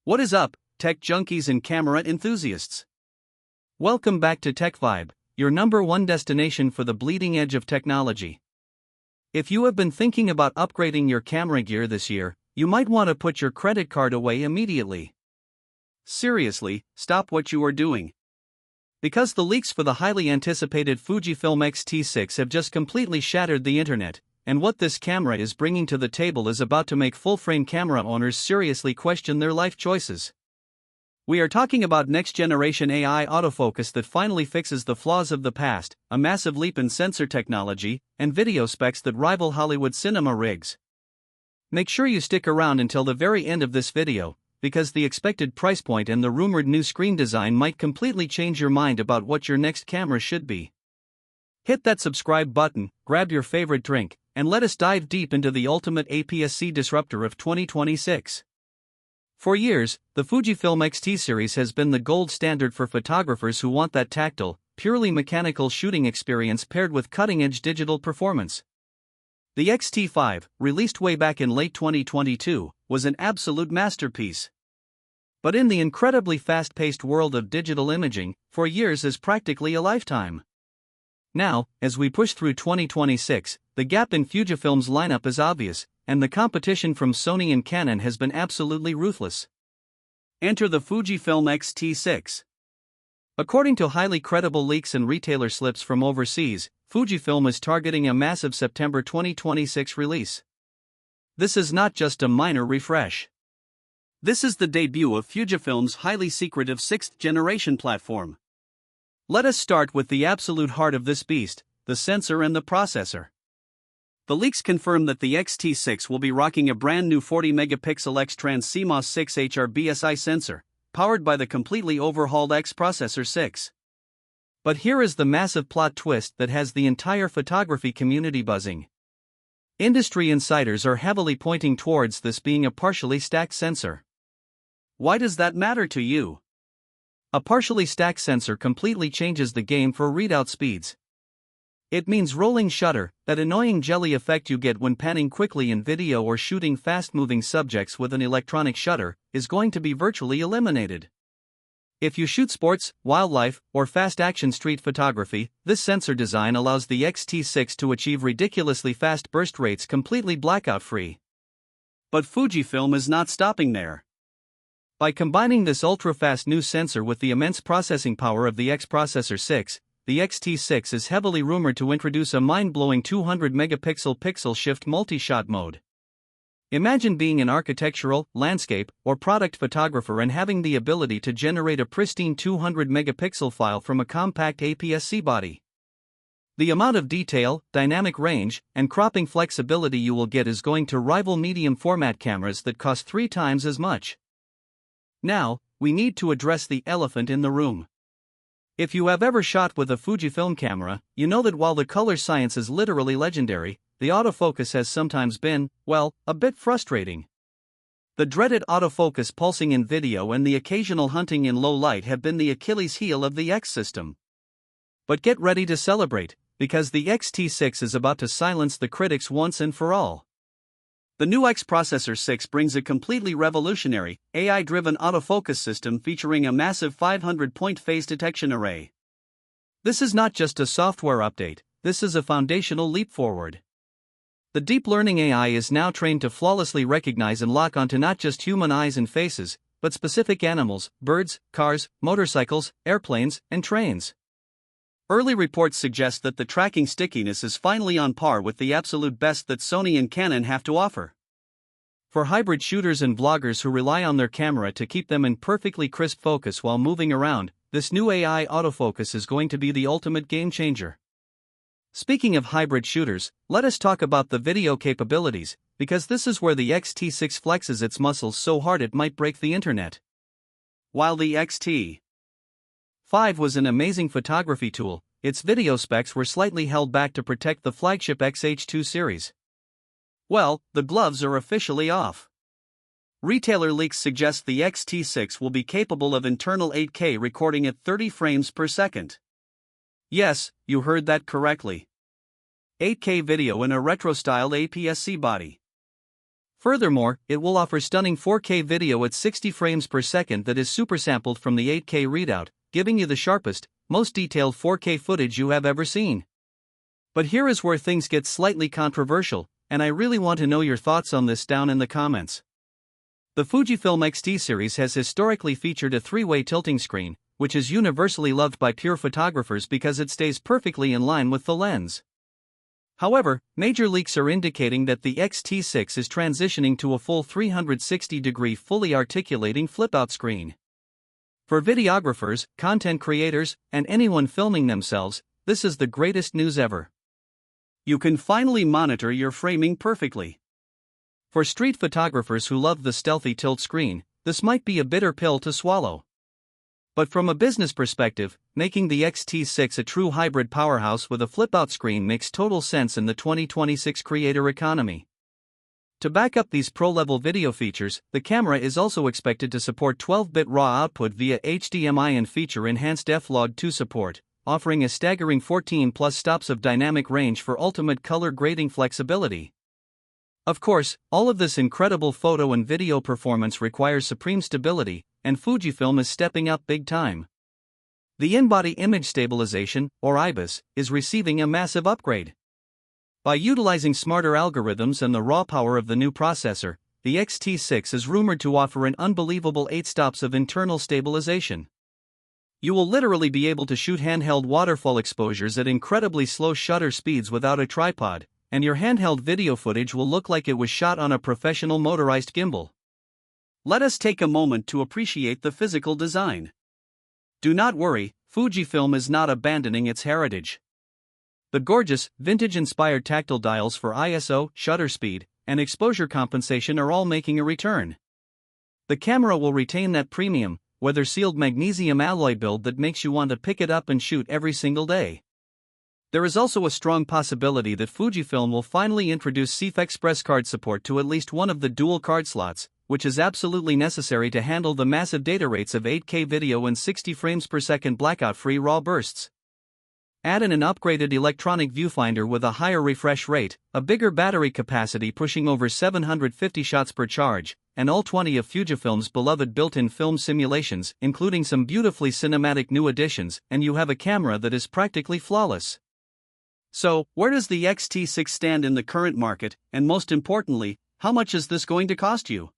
What is up, tech junkies and camera enthusiasts? Welcome back to TechVibe, your #1 destination for the bleeding edge of technology. If you have been thinking about upgrading your camera gear this year, you might want to put your credit card away immediately. Seriously, stop what you are doing. Because the leaks for the highly anticipated Fujifilm X-T6 have just completely shattered the internet, and what this camera is bringing to the table is about to make full-frame camera owners seriously question their life choices. We are talking about next-generation AI autofocus that finally fixes the flaws of the past, a massive leap in sensor technology, and video specs that rival Hollywood cinema rigs. Make sure you stick around until the very end of this video, because the expected price point and the rumored new screen design might completely change your mind about what your next camera should be. Hit that subscribe button, grab your favorite drink, and let us dive deep into the ultimate APS-C disruptor of 2026. For years, the Fujifilm X-T series has been the gold standard for photographers who want that tactile, purely mechanical shooting experience paired with cutting-edge digital performance. The X-T5, released way back in late 2022, was an absolute masterpiece. But in the incredibly fast-paced world of digital imaging, 4 years is practically a lifetime. Now, as we push through 2026, the gap in Fujifilm's lineup is obvious, and the competition from Sony and Canon has been absolutely ruthless. Enter the Fujifilm X-T6. According to highly credible leaks and retailer slips from overseas, Fujifilm is targeting a massive September 2026 release. This is not just a minor refresh. This is the debut of Fujifilm's highly secretive 6th-generation platform. Let us start with the absolute heart of this beast, the sensor and the processor. The leaks confirm that the X-T6 will be rocking a brand new 40-megapixel X-Trans CMOS 6HR BSI sensor, powered by the completely overhauled X-Processor 6. But here is the massive plot twist that has the entire photography community buzzing. Industry insiders are heavily pointing towards this being a partially stacked sensor. Why does that matter to you? A partially stacked sensor completely changes the game for readout speeds. It means rolling shutter, that annoying jelly effect you get when panning quickly in video or shooting fast-moving subjects with an electronic shutter, is going to be virtually eliminated. If you shoot sports, wildlife, or fast-action street photography, this sensor design allows the X-T6 to achieve ridiculously fast burst rates completely blackout-free. But Fujifilm is not stopping there. By combining this ultra-fast new sensor with the immense processing power of the X-Processor 6, the X-T6 is heavily rumored to introduce a mind-blowing 200-megapixel pixel shift multi-shot mode. Imagine being an architectural, landscape, or product photographer and having the ability to generate a pristine 200-megapixel file from a compact APS-C body. The amount of detail, dynamic range, and cropping flexibility you will get is going to rival medium-format cameras that cost 3 times as much. Now, we need to address the elephant in the room. If you have ever shot with a Fujifilm camera, you know that while the color science is literally legendary, the autofocus has sometimes been, well, a bit frustrating. The dreaded autofocus pulsing in video and the occasional hunting in low light have been the Achilles heel of the X system. But get ready to celebrate, because the X-T6 is about to silence the critics once and for all. The new X-Processor 6 brings a completely revolutionary, AI-driven autofocus system featuring a massive 500-point phase detection array. This is not just a software update, this is a foundational leap forward. The deep learning AI is now trained to flawlessly recognize and lock onto not just human eyes and faces, but specific animals, birds, cars, motorcycles, airplanes, and trains. Early reports suggest that the tracking stickiness is finally on par with the absolute best that Sony and Canon have to offer. For hybrid shooters and vloggers who rely on their camera to keep them in perfectly crisp focus while moving around, this new AI autofocus is going to be the ultimate game changer. Speaking of hybrid shooters, let us talk about the video capabilities, because this is where the X-T6 flexes its muscles so hard it might break the internet. While the X-T5 was an amazing photography tool, its video specs were slightly held back to protect the flagship X-H2 series. Well, the gloves are officially off. Retailer leaks suggest the X-T6 will be capable of internal 8K recording at 30 frames per second. Yes, you heard that correctly. 8K video in a retro-style APS-C body. Furthermore, it will offer stunning 4K video at 60 frames per second that is supersampled from the 8K readout, giving you the sharpest, most detailed 4K footage you have ever seen. But here is where things get slightly controversial, and I really want to know your thoughts on this down in the comments. The Fujifilm X-T series has historically featured a three-way tilting screen, which is universally loved by pure photographers because it stays perfectly in line with the lens. However, major leaks are indicating that the X-T6 is transitioning to a full 360-degree fully articulating flip-out screen. For videographers, content creators, and anyone filming themselves, this is the greatest news ever. You can finally monitor your framing perfectly. For street photographers who love the stealthy tilt screen, this might be a bitter pill to swallow. But from a business perspective, making the X-T6 a true hybrid powerhouse with a flip-out screen makes total sense in the 2026 creator economy. To back up these pro-level video features, the camera is also expected to support 12-bit RAW output via HDMI and feature enhanced F-Log2 support, offering a staggering 14+ stops of dynamic range for ultimate color grading flexibility. Of course, all of this incredible photo and video performance requires supreme stability, and Fujifilm is stepping up big time. The in-body image stabilization, or IBIS, is receiving a massive upgrade. By utilizing smarter algorithms and the raw power of the new processor, the X-T6 is rumored to offer an unbelievable 8 stops of internal stabilization. You will literally be able to shoot handheld waterfall exposures at incredibly slow shutter speeds without a tripod, and your handheld video footage will look like it was shot on a professional motorized gimbal. Let us take a moment to appreciate the physical design. Do not worry, Fujifilm is not abandoning its heritage. The gorgeous, vintage-inspired tactile dials for ISO, shutter speed, and exposure compensation are all making a return. The camera will retain that premium, weather-sealed magnesium alloy build that makes you want to pick it up and shoot every single day. There is also a strong possibility that Fujifilm will finally introduce CF Express card support to at least one of the dual card slots, which is absolutely necessary to handle the massive data rates of 8K video and 60 frames per second blackout-free RAW bursts. Add in an upgraded electronic viewfinder with a higher refresh rate, a bigger battery capacity pushing over 750 shots per charge, and all 20 of Fujifilm's beloved built-in film simulations, including some beautifully cinematic new additions, and you have a camera that is practically flawless. So, where does the X-T6 stand in the current market, and most importantly, how much is this going to cost you?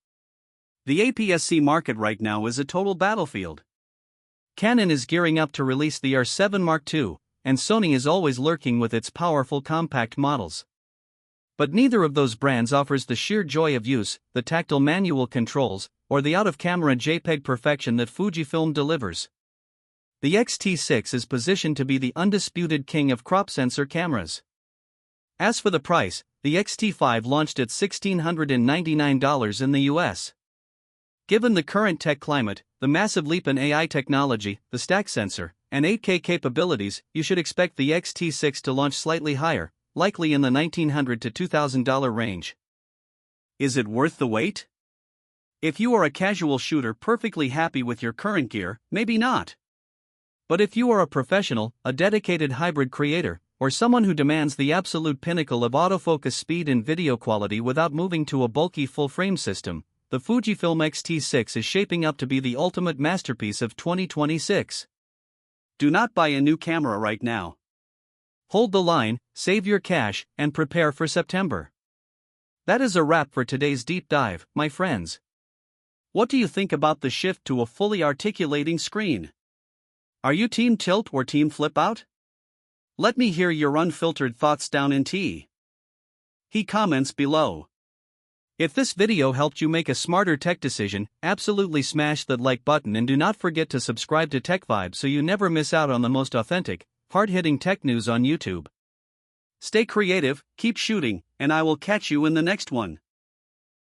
The APS-C market right now is a total battlefield. Canon is gearing up to release the R7 Mark II, and Sony is always lurking with its powerful compact models. But neither of those brands offers the sheer joy of use, the tactile manual controls, or the out-of-camera JPEG perfection that Fujifilm delivers. The X-T6 is positioned to be the undisputed king of crop sensor cameras. As for the price, the X-T5 launched at $1,699 in the US. Given the current tech climate, the massive leap in AI technology, the stack sensor, and 8K capabilities, you should expect the X-T6 to launch slightly higher, likely in the $1,900 to $2,000 range. Is it worth the wait? If you are a casual shooter perfectly happy with your current gear, maybe not. But if you are a professional, a dedicated hybrid creator, or someone who demands the absolute pinnacle of autofocus speed and video quality without moving to a bulky full-frame system, the Fujifilm X-T6 is shaping up to be the ultimate masterpiece of 2026. Do not buy a new camera right now. Hold the line, save your cash, and prepare for September. That is a wrap for today's deep dive, my friends. What do you think about the shift to a fully articulating screen? Are you Team Tilt or Team Flip Out? Let me hear your unfiltered thoughts down in He comments below. If this video helped you make a smarter tech decision, absolutely smash that like button and do not forget to subscribe to TechVibe so you never miss out on the most authentic, hard-hitting tech news on YouTube. Stay creative, keep shooting, and I will catch you in the next one.